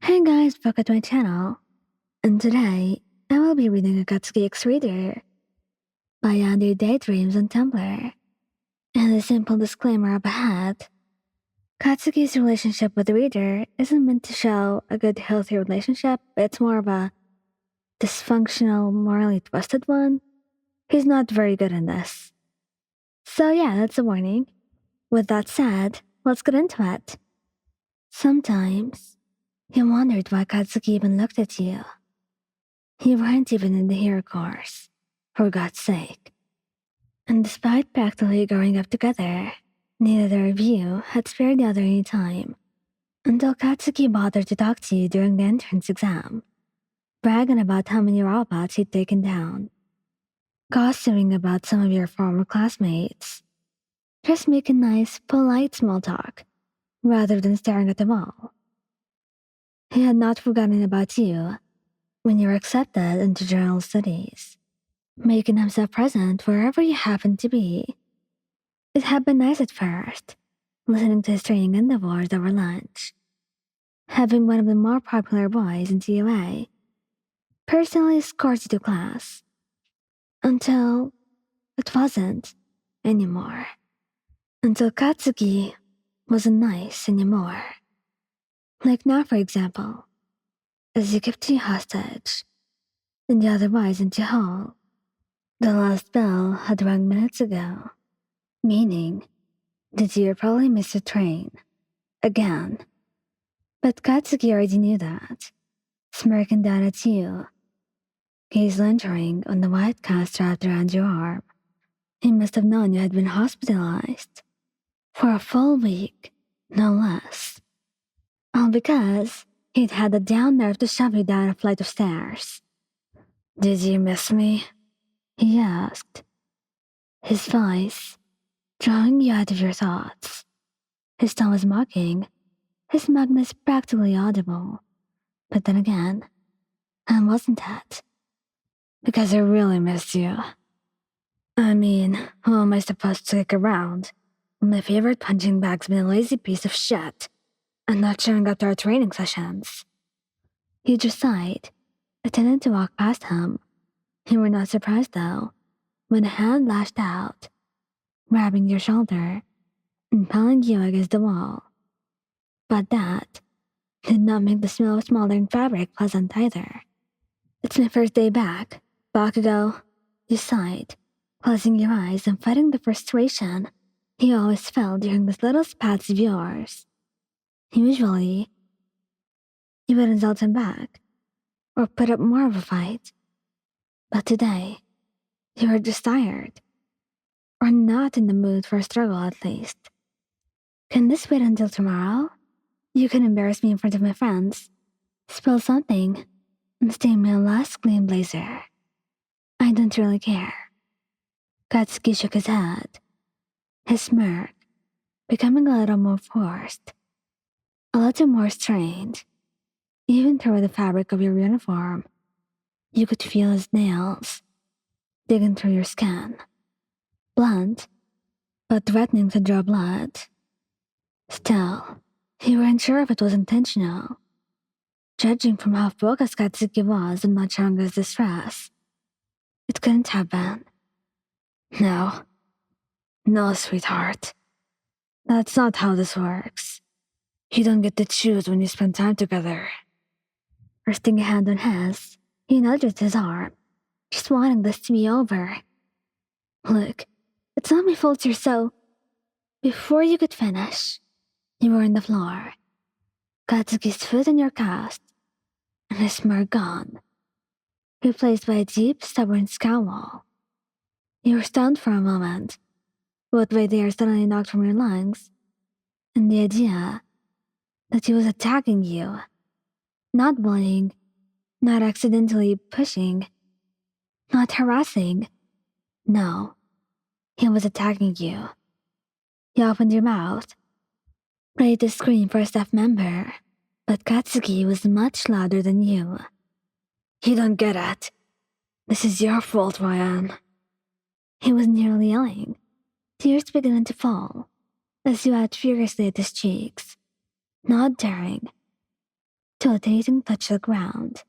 Hey guys, welcome to my channel. And today, I will be reading a Katsuki X Reader by Under Daydreams on Tumblr. And a simple disclaimer up ahead. Katsuki's relationship with the reader isn't meant to show a good, healthy relationship, it's more of a dysfunctional, morally twisted one. He's not very good in this. So yeah, that's a warning. With that said, let's get into it. Sometimes, you wondered why Katsuki even looked at you. You weren't even in the hero course, for God's sake. And despite practically growing up together, neither of you had spared the other any time, until Katsuki bothered to talk to you during the entrance exam, bragging about how many robots he'd taken down, gossiping about some of your former classmates, just making nice, polite small talk, rather than staring at them all. He had not forgotten about you when you were accepted into general studies, making himself present wherever you happened to be. It had been nice at first, listening to his training endeavors over lunch, having one of the more popular boys in TUA personally escort you to class, until it wasn't anymore. Until Katsuki wasn't nice anymore. Like now, for example, as you kept you hostage, and the other boys into hall. The last bell had rung minutes ago, meaning that you probably missed the train. Again. But Katsuki already knew that, smirking down at you, gaze lingering on the white cast wrapped around your arm. He must have known you had been hospitalized. For a full week, no less. All because he'd had the down nerve to shove you down a flight of stairs. "Did you miss me?" he asked, his voice drawing you out of your thoughts. His tone was mocking, his madness practically audible. But then again, and wasn't that? "Because I really missed you. I mean, who am I supposed to kick around when my favorite punching bag's been a lazy piece of shit and not showing up to our training sessions?" You just sighed, attempting to walk past him. You were not surprised, though, when a hand lashed out, grabbing your shoulder and pulling you against the wall. But that did not make the smell of smoldering fabric pleasant either. "It's my first day back, Bakugou," you sighed, closing your eyes and fighting the frustration you always felt during those little spats of yours. Usually, you would insult him back, or put up more of a fight. But today, you were just tired, or not in the mood for a struggle at least. "Can this wait until tomorrow? You can embarrass me in front of my friends, spill something, and stain my last clean blazer. I don't really care." Katsuki shook his head, his smirk becoming a little more forced, a little more strained. Even through the fabric of your uniform, you could feel his nails digging through your skin, blunt, but threatening to draw blood. Still, you weren't sure if it was intentional. Judging from how focused Katsuki was on not showing his distress, it couldn't have been. "No. No, sweetheart. That's not how this works. You don't get to choose when you spend time together." Resting a hand on his, he nudged his arm, just wanting this to be over. "Look, it's not my fault you're so—" Before you could finish, you were on the floor, Katsuki's foot in your cast, and his smirk gone, replaced by a deep, stubborn scowl. You were stunned for a moment, both by the air suddenly knocked from your lungs, and the idea that he was attacking you, not bullying, not accidentally pushing, not harassing. No, he was attacking you. You opened your mouth, ready to scream for a staff member, but Katsuki was much louder than you. "You don't get it. This is your fault, Ryan." He was nearly yelling, tears beginning to fall, as you ate furiously at his cheeks, not daring till a dazing touch the ground.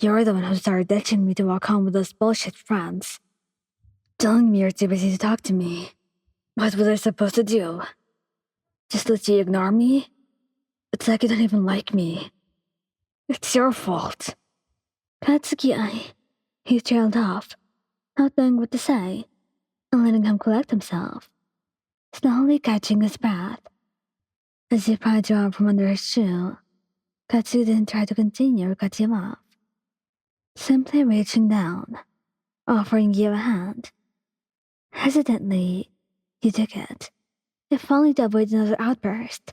You're the one who started ditching me to walk home with those bullshit friends. Telling me you're too busy to talk to me. What was I supposed to do? Just let you ignore me? It's like you don't even like me. It's your fault. Katsuki, he trailed off, not knowing what to say, and letting him collect himself, slowly catching his breath. As he pried your arm from under his shoe, Katsuki didn't try to continue or cut him off, simply reaching down, offering you a hand. Hesitantly, you took it, if only to avoid another outburst.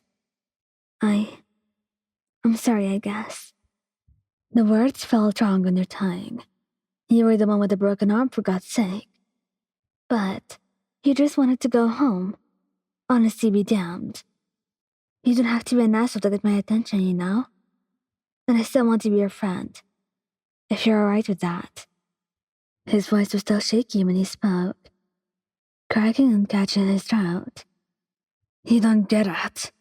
I'm sorry, I guess. The words felt wrong on your tongue. You were the one with the broken arm, for God's sake. But you just wanted to go home. Honesty be damned. You don't have to be an asshole to get my attention, you know? And I still want to be your friend, if you're alright with that. His voice was still shaky when he spoke, cracking and catching his throat. You don't get it.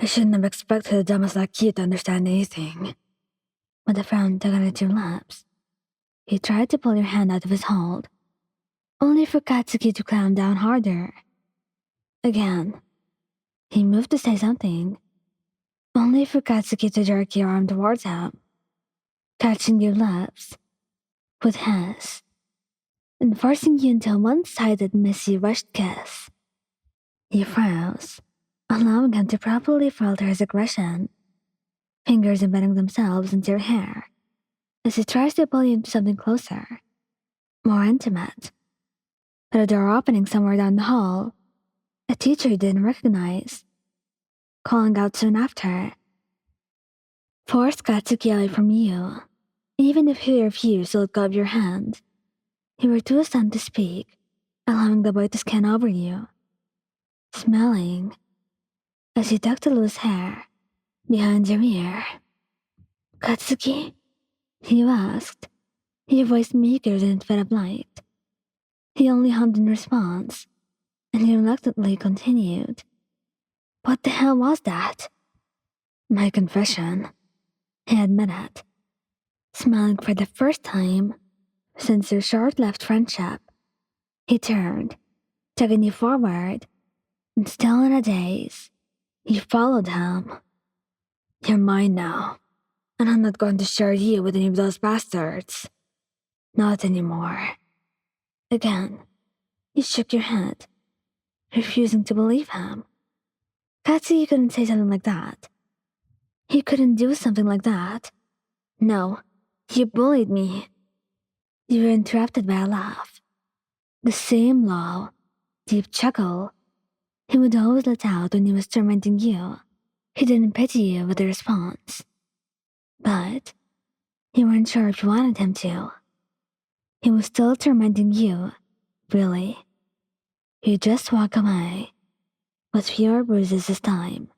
I shouldn't have expected a dumbass like you to understand anything. With a frown tugging at your lips, he tried to pull your hand out of his hold, only for Katsuki to clamp down harder. Again, he moved to say something, only for Katsuki to jerk your arm towards him, catching your lips with his, and forcing you into a one-sided, messy, rushed kiss. You froze, allowing him to properly filter his aggression, fingers embedding themselves into your hair as he tries to pull you into something closer, more intimate. But a door opening somewhere down the hall, a teacher you didn't recognize, calling out soon after, forced Katsuki away from you, even if he refused to let go of your hand. You were too stunned to speak, allowing the boy to scan over you, smelling, as he tucked the loose hair behind your ear. Katsuki? You asked, your voice meeker than it fed up light. He only hummed in response, and he reluctantly continued. What the hell was that? My confession, he admitted, smiling for the first time since your short-lived friendship. He turned, tugging you forward, and still in a daze, you followed him. You're mine now, and I'm not going to share you with any of those bastards. Not anymore. Again, you shook your head, refusing to believe him. Katsuki couldn't say something like that. He couldn't do something like that. No, you bullied me. You were interrupted by a laugh. The same low, deep chuckle he would always let out when he was tormenting you. He didn't pity you with the response. But you weren't sure if you wanted him to. He was still tormenting you, really. You just walk away, with fewer bruises this time.